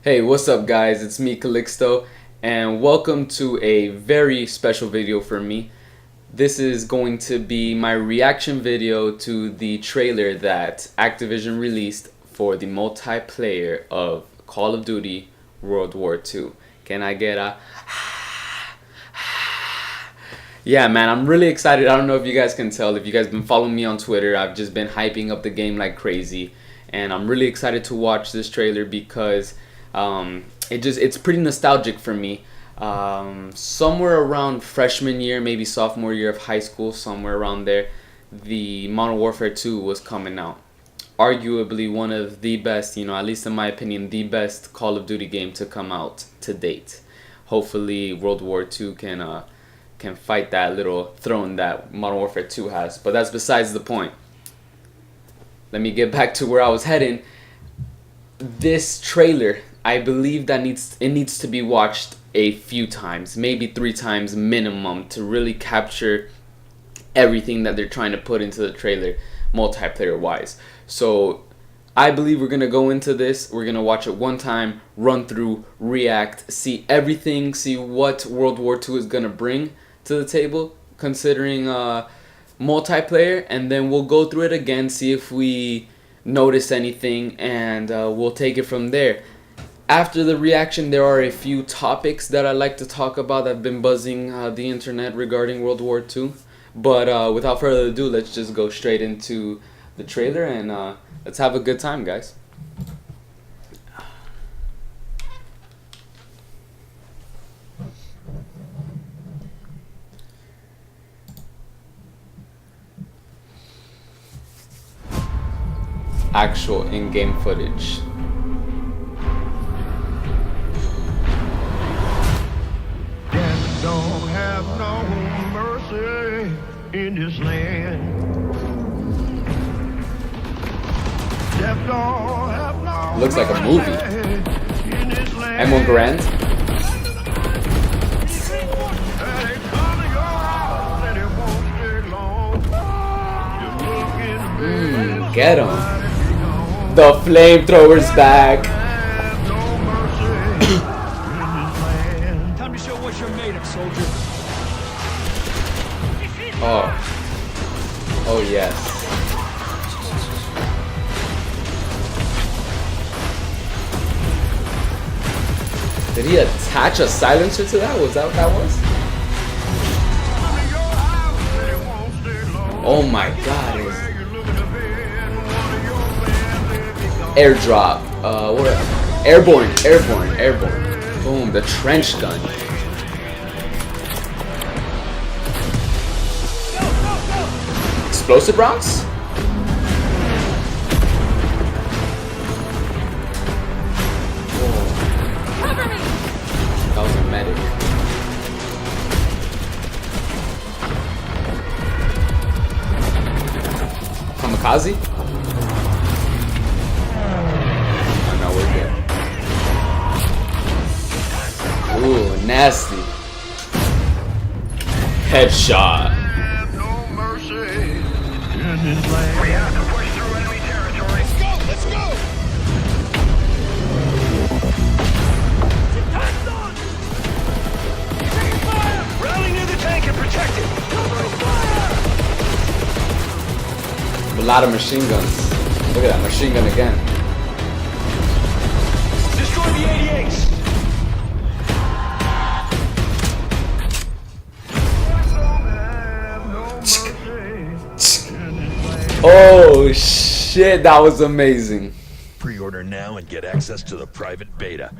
Hey, what's up guys? It's me, Calixto, and welcome to a very special video for me. This is going to be my reaction video to the trailer that Activision released for the multiplayer of Call of Duty World War II. Can I get a... Yeah, man, I'm really excited. I don't know if you guys can tell. If you guys been following me on Twitter, I've just been hyping up the game like crazy. And I'm really excited to watch this trailer because it's pretty nostalgic for me. Somewhere around freshman year, maybe sophomore year of high school, somewhere around there, the Modern Warfare 2 was coming out. Arguably one of the best, at least in my opinion, the best Call of Duty game to come out to date. Hopefully World War 2 can fight that little throne that Modern Warfare 2 has, but that's besides the point. Let me get back to where I was heading. This trailer, I believe that it needs to be watched a few times, maybe 3 times minimum, to really capture everything that they're trying to put into the trailer multiplayer wise. So I believe we're gonna go into this, we're gonna watch it one time, run through, react, see everything, see what World War II is gonna bring to the table considering multiplayer, and then we'll go through it again, see if we notice anything, and we'll take it from there. After the reaction, there are a few topics that I like to talk about that have been buzzing the internet regarding World War II. But without further ado, let's just go straight into the trailer and let's have a good time, guys. Actual in-game footage. Death don't have no mercy in this land. Death don't have no Looks like a movie. M1 Grand. Get him. The flamethrower's back. Time to show what you're made of, soldier. Oh yes. Did he attach a silencer to that? Was that what that was? Oh my god. Airdrop. What? Airborne. Boom. The trench gun. Explosive rounds? That was a medic. Kamikaze? Oh no, we're good. Ooh, nasty. Headshot. We have to push through enemy territory. Let's go! Tanks on! Taking fire! Rally near the tank and protect it! Covering fire! A lot of machine guns. Look at that machine gun again. Destroy the 88s! Oh shit, that was amazing. Pre-order now and get access to the private beta.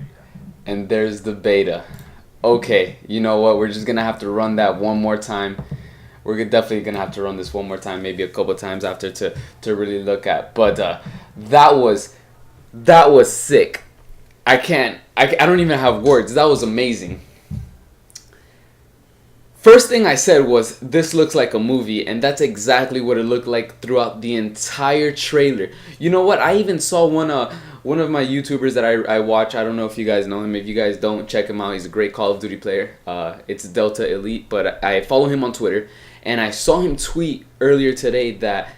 And there's the beta. Okay, you know what? We're just gonna have to run that one more time. We're definitely gonna have to run this one more time, maybe a couple times after to really look at. But that was sick. I don't even have words. That was amazing. First thing I said was, this looks like a movie, and that's exactly what it looked like throughout the entire trailer. You know what? I even saw one of my YouTubers that I watch. I don't know if you guys know him. If you guys don't, check him out. He's a great Call of Duty player. It's Delta Elite, but I follow him on Twitter, and I saw him tweet earlier today that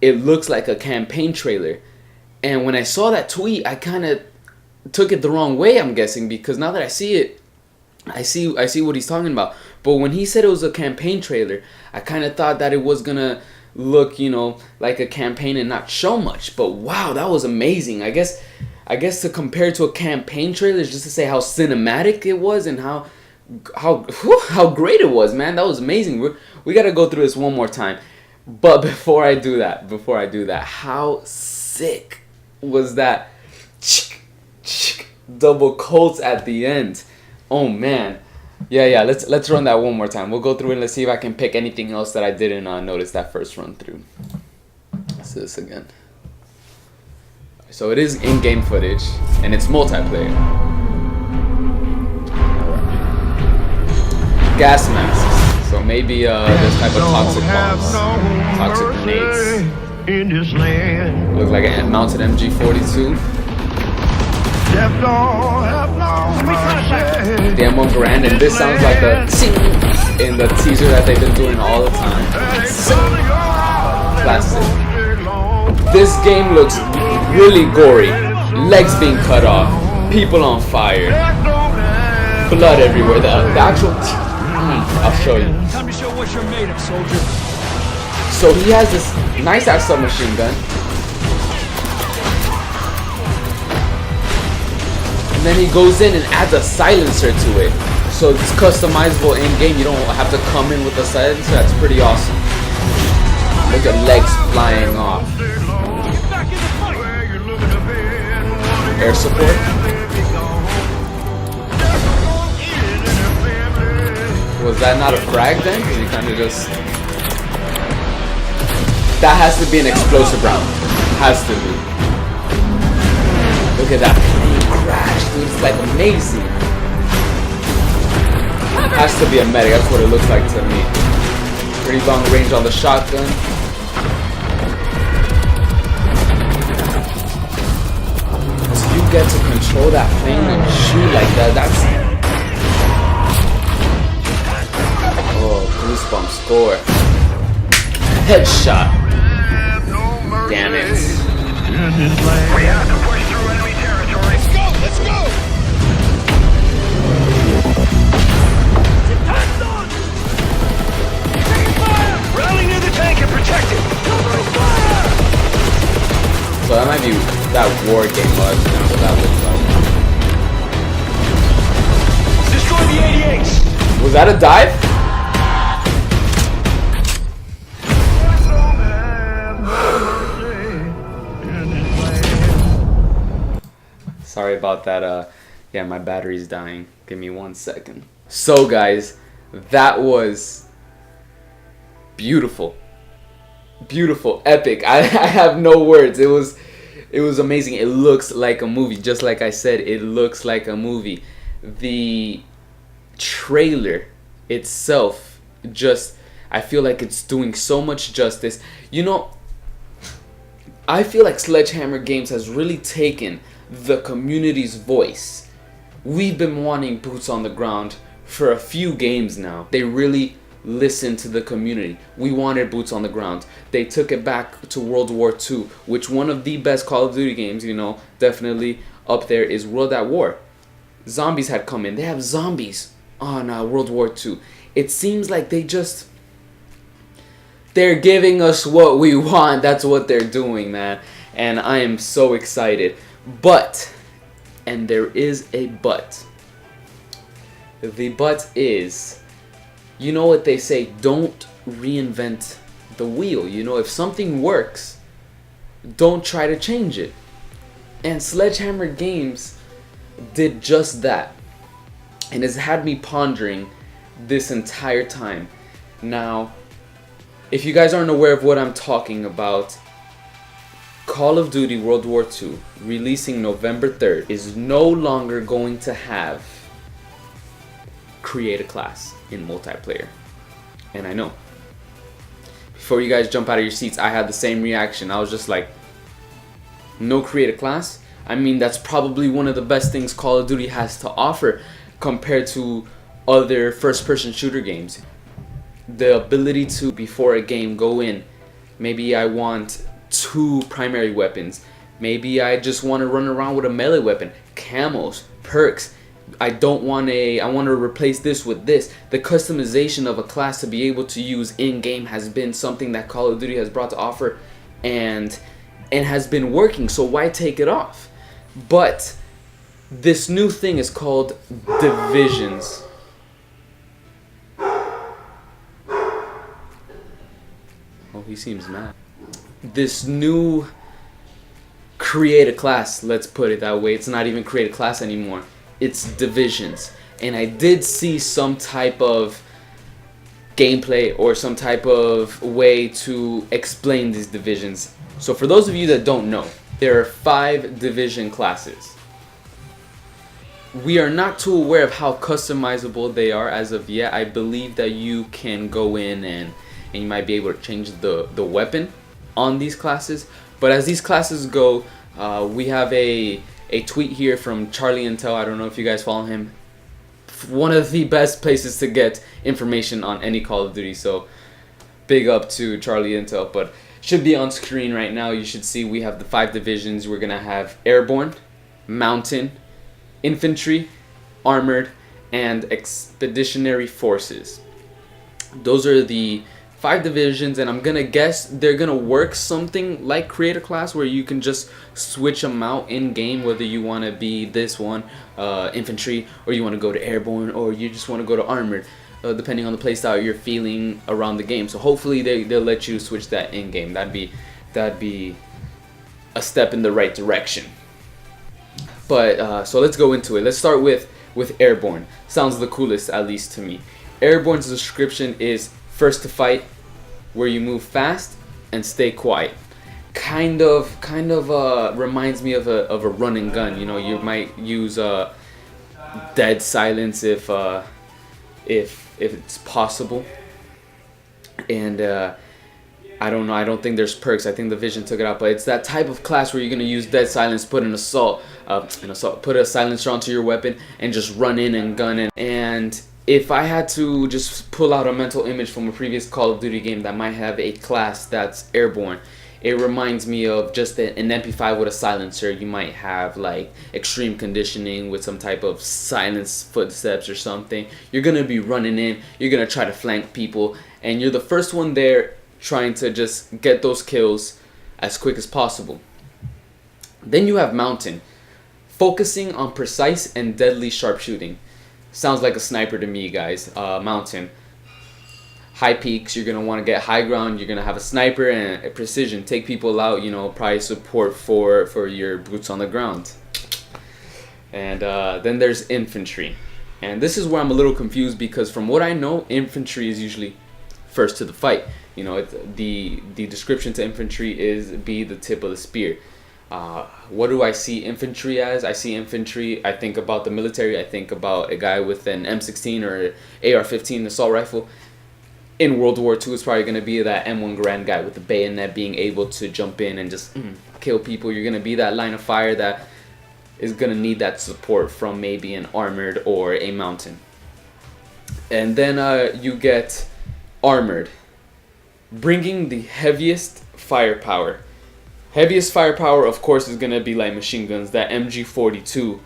it looks like a campaign trailer. And when I saw that tweet, I kind of took it the wrong way, I'm guessing, because now that I see it, I see what he's talking about. But when he said it was a campaign trailer, I kind of thought that it was gonna look, you know, like a campaign and not show much. But wow, that was amazing. I guess to compare to a campaign trailer is just to say how cinematic it was and how great it was, man. That was amazing. We gotta go through this one more time. But before I do that, how sick was that double Colts at the end? Oh man. Yeah, let's run that one more time. We'll go through and let's see if I can pick anything else that I didn't notice that first run through. Let's do this again. So it is in-game footage and it's multiplayer. Gas masks. So maybe this type of toxic bombs, toxic grenades. Look like a mounted MG42. Damn on Grand, and this sounds like a in the teaser that they've been doing all the time. Classic. This game looks really gory. Legs being cut off, people on fire, blood everywhere. The actual. I'll show you. Time to show what you're made of, soldier. So he has this nice ass submachine gun. And then he goes in and adds a silencer to it. So it's customizable in game. You don't have to come in with a silencer. That's pretty awesome. Look at legs flying off. Air support. Was that not a frag then? Because he kind of just... That has to be an explosive round. Has to be. Look at that plane crash, dude. It's like amazing. Has to be a medic. That's what it looks like to me. Pretty long range on the shotgun. So you get to control that plane and shoot like that. That's... Goosebumps score. Headshot. Damn it. We have to push through enemy territory. Let's go! Tanks on! Taking fire! Rally near the tank and protect it! Fire! So that might be that war game mode. What that looks like. Destroy the 88s! Was that a dive? Sorry about that. Yeah, my battery's dying. Give me 1 second. So guys, that was beautiful. Beautiful, epic. I have no words. It was amazing. It looks like a movie. Just like I said, it looks like a movie. The trailer itself, just, I feel like it's doing so much justice. You know, I feel like Sledgehammer Games has really taken the community's voice. We've been wanting boots on the ground for a few games now. They really listened to the community. We wanted boots on the ground. They took it back to World War II, which one of the best Call of Duty games, you know, definitely up there is World at War. Zombies had come in. They have zombies on World War II. It seems like they're giving us what we want. That's what they're doing, man. And I am so excited. But, and there is a but. The but is, you know what they say, don't reinvent the wheel. You know, if something works, don't try to change it. And Sledgehammer Games did just that. And has had me pondering this entire time. Now, if you guys aren't aware of what I'm talking about, Call of Duty World War II, releasing November 3rd, is no longer going to have create a class in multiplayer. And I know. Before you guys jump out of your seats, I had the same reaction. I was just like, no create a class? I mean, that's probably one of the best things Call of Duty has to offer compared to other first-person shooter games. The ability to, before a game, go in, maybe I want 2 primary weapons, maybe I just want to run around with a melee weapon. camos, perks. I want to replace this with this. The customization of a class to be able to use in-game has been something that Call of Duty has brought to offer, and has been working, so why take it off? But this new thing is called divisions. Oh, he seems mad. This new create a class, let's put it that way. It's not even create a class anymore. It's divisions. And I did see some type of gameplay or some type of way to explain these divisions. So for those of you that don't know, there are 5 division classes. We are not too aware of how customizable they are as of yet. I believe that you can go in and you might be able to change the weapon on these classes. But as these classes go, we have a tweet here from Charlie Intel. I don't know if you guys follow him. One of the best places to get information on any Call of Duty. So big up to Charlie Intel. But should be on screen right now. You should see we have the 5 divisions. We're gonna have airborne, mountain, infantry, armored, and expeditionary forces. Those are the 5 divisions, and I'm gonna guess they're gonna work something like create a class where you can just switch them out in game, whether you want to be this one, infantry, or you want to go to airborne, or you just want to go to armored, depending on the playstyle you're feeling around the game. So hopefully they'll let you switch that in game. That'd be a step in the right direction. But so let's go into it. Let's start with airborne. Sounds the coolest, at least to me. Airborne's description is first to fight, where you move fast and stay quiet. Kind of reminds me of a run and gun. You know, you might use dead silence if it's possible. And I don't know. I don't think there's perks. I think the Vision took it out. But it's that type of class where you're gonna use dead silence, put put a silencer onto your weapon, and just run in and gun in. And if I had to just pull out a mental image from a previous Call of Duty game that might have a class that's airborne, it reminds me of just an MP5 with a silencer. You might have like extreme conditioning with some type of silence footsteps or something. You're gonna be running in, you're gonna try to flank people, and you're the first one there trying to just get those kills as quick as possible. Then you have mountain, focusing on precise and deadly sharpshooting. Sounds like a sniper to me, guys. Mountain. High peaks, you're going to want to get high ground. You're going to have a sniper and a precision. Take people out, you know, probably support for your boots on the ground. And then there's infantry. And this is where I'm a little confused, because from what I know, infantry is usually first to the fight. You know, the description to infantry is be the tip of the spear. What do I see infantry as? I see infantry, I think about the military. I think about a guy with an M16 or AR-15 assault rifle. In World War II, it's probably going to be that M1 Garand guy with the bayonet, being able to jump in and just kill people. You're going to be that line of fire that is going to need that support from maybe an armored or a mountain. And then you get armored, bringing the heaviest firepower. Heaviest firepower, of course, is going to be like machine guns, that MG42.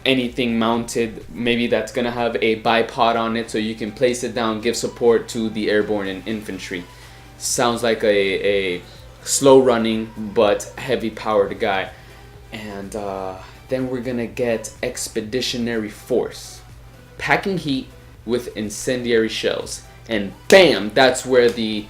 Anything mounted, maybe that's going to have a bipod on it so you can place it down, give support to the airborne and infantry. Sounds like a slow running but heavy powered guy. And then we're going to get expeditionary force, packing heat with incendiary shells. And bam, that's where the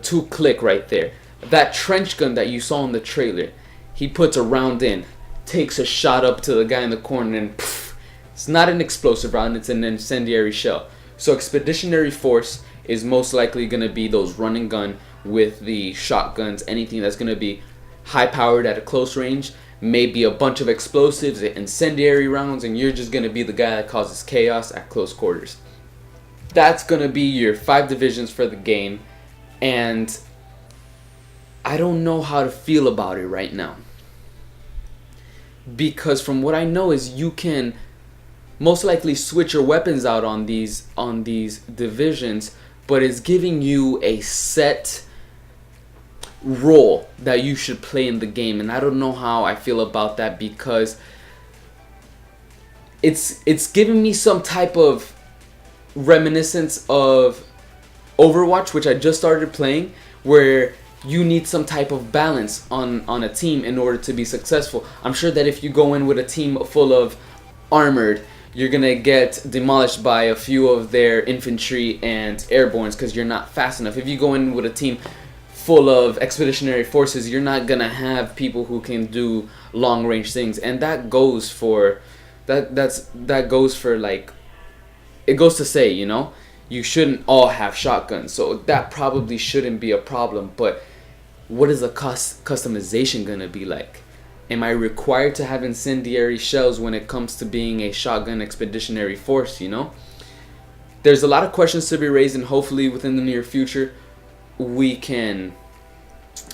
two click right there. That trench gun that you saw in the trailer, he puts a round in, takes a shot up to the guy in the corner, and poof, it's not an explosive round, it's an incendiary shell. So expeditionary force is most likely going to be those run and gun with the shotguns, anything that's going to be high powered at a close range, maybe a bunch of explosives, incendiary rounds, and you're just going to be the guy that causes chaos at close quarters. That's going to be your 5 divisions for the game, and I don't know how to feel about it right now. Because from what I know is you can most likely switch your weapons out on these divisions, but it's giving you a set role that you should play in the game, and I don't know how I feel about that, because it's giving me some type of reminiscence of Overwatch, which I just started playing, where you need some type of balance on a team in order to be successful. I'm sure that if you go in with a team full of armored, you're gonna get demolished by a few of their infantry and airbornes because you're not fast enough. If you go in with a team full of expeditionary forces, you're not gonna have people who can do long range things, and that goes for that goes for, like, it goes to say, you know, you shouldn't all have shotguns, so that probably shouldn't be a problem. But what is the customization gonna be like? Am I required to have incendiary shells when it comes to being a shotgun expeditionary force, you know? There's a lot of questions to be raised, and hopefully within the near future we can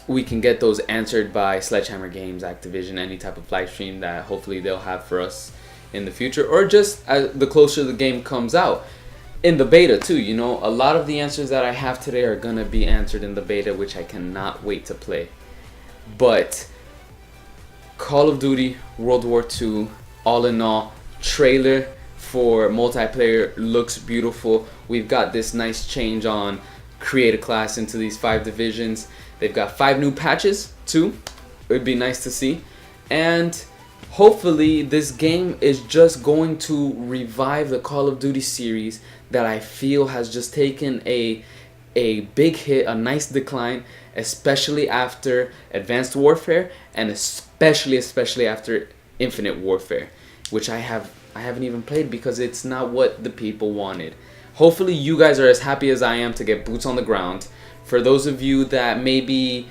get those answered by Sledgehammer Games, Activision, any type of live stream that hopefully they'll have for us in the future, or just the closer the game comes out. In the beta too, you know, a lot of the answers that I have today are gonna be answered in the beta, which I cannot wait to play. But Call of Duty World War II, all in all, trailer for multiplayer looks beautiful. We've got this nice change on create a class into these 5 divisions. They've got 5 new patches too. It would be nice to see. And hopefully this game is just going to revive the Call of Duty series that I feel has just taken a big hit, a nice decline, especially after Advanced Warfare, and especially after Infinite Warfare, which I haven't even played because it's not what the people wanted. Hopefully you guys are as happy as I am to get boots on the ground. For those of you that maybe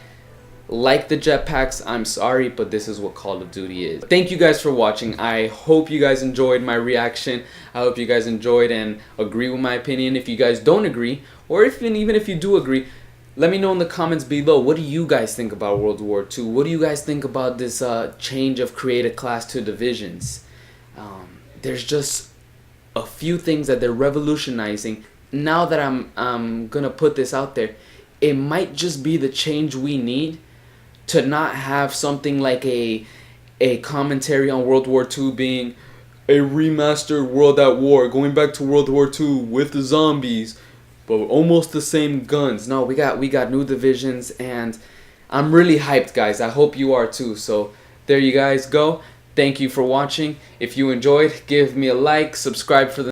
like the jetpacks, I'm sorry, but this is what Call of Duty is. Thank you guys for watching. I hope you guys enjoyed my reaction. I hope you guys enjoyed and agree with my opinion. If you guys don't agree, or even if you do agree, let me know in the comments below. What do you guys think about World War II? What do you guys think about this change of create a class to divisions? There's just a few things that they're revolutionizing. Now that I'm gonna put this out there, it might just be the change we need to not have something like a commentary on World War II being a remastered World at War, going back to World War II with the zombies, but almost the same guns. No, we got new divisions, and I'm really hyped, guys. I hope you are too. So there you guys go. Thank you for watching. If you enjoyed, give me a like, subscribe for the